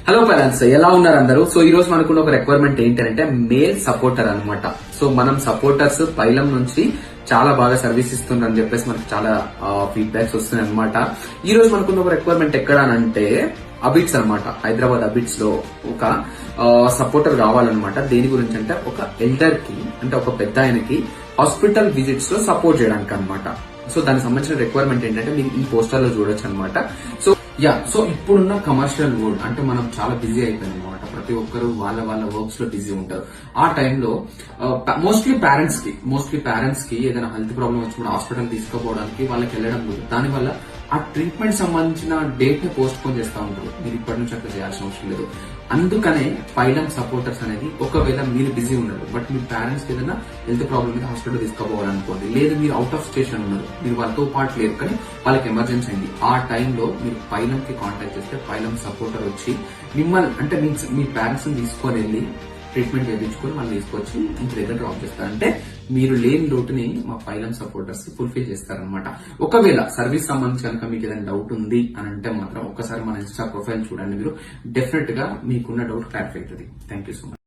Hello parents, ఎలా ఉన్నారు అందరూ? సో ఈ రోజు మనకున్న ఒక రిక్వైర్మెంట్ ఏంటంటే మేల్ సపోర్టర్ అన్నమాట. సో మనం సపోర్టర్స్ పైలం నుంచి చాలా బాగా సర్వీస్ ఇస్తుందని చెప్పేసి మనకి చాలా ఫీడ్బ్యాక్స్ వస్తున్నాయి అనమాట. ఈ రోజు మనకున్న ఒక రిక్వైర్మెంట్ ఎక్కడ అంటే అబిట్స్ అనమాట. హైదరాబాద్ అబిట్స్ లో ఒక సపోర్టర్ కావాలన్నమాట. దేని గురించి అంటే ఒక ఎల్డర్ కి, అంటే ఒక పెద్ద ఆయనకి హాస్పిటల్ విజిట్స్ లో సపోర్ట్ చేయడానికి అనమాట. సో దానికి సంబంధించిన రిక్వైర్మెంట్ ఏంటంటే మీరు ఈ పోస్టర్ లో చూడొచ్చు అనమాట. సో ఇప్పుడున్న కమర్షియల్ వరల్డ్ అంటే మనం చాలా బిజీ అయిపోయింది అనమాట. ప్రతి ఒక్కరు వాళ్ళ వర్క్స్ లో బిజీ ఉంటారు. ఆ టైంలో మోస్ట్లీ పేరెంట్స్ కి ఏదైనా హెల్త్ ప్రాబ్లం వచ్చినప్పుడు హాస్పిటల్ తీసుకుపోవడానికి వాళ్ళకి వెళ్ళడం లేదు. దానివల్ల ఆ ట్రీట్మెంట్ సంబంధించిన డేట్ ని పోస్ట్ పోన్ చేస్తూ ఉంటారు. మీరు ఇప్పటి నుంచి అట్లా చేయాల్సిన అవసరం లేదు. అందుకనే పైలం సపోర్టర్స్ అనేది, ఒకవేళ మీరు బిజీ ఉన్నారు బట్ మీ పేరెంట్స్ ఏదైనా హెల్త్ ప్రాబ్లమ్ మీద హాస్పిటల్ తీసుకోవాలనుకోండి, లేదు మీరు అవుట్ ఆఫ్ స్టేషన్ ఉన్నారు, మీరు వాళ్ళతో పాటు లేరు కానీ వాళ్ళకి ఎమర్జెన్సీ అయింది, ఆ టైంలో మీరు పైలం కి కాంటాక్ట్ చేస్తే పైలం సపోర్టర్ వచ్చి మిమ్మల్ని అంటే మీ పేరెంట్స్ ని తీసుకొని వెళ్ళి ట్రీట్మెంట్ చేయించుకొని మనం తీసుకొచ్చి ఇంటి దగ్గర డ్రాప్ చేస్తారు. అంటే మీరు లేని లోటుని మా పైలం సపోర్టర్స్ ఫుల్ఫిల్ చేస్తారనమాట. ఒకవేళ సర్వీస్ సంబంధించి కనుక మీకు ఏదైనా డౌట్ ఉంది అని అంటే మాత్రం ఒకసారి మన ఇన్స్టా ప్రొఫైల్ చూడండి. మీరు డెఫినెట్ గా మీకున్న డౌట్ క్లారిఫై అవుతుంది. Thank you so much.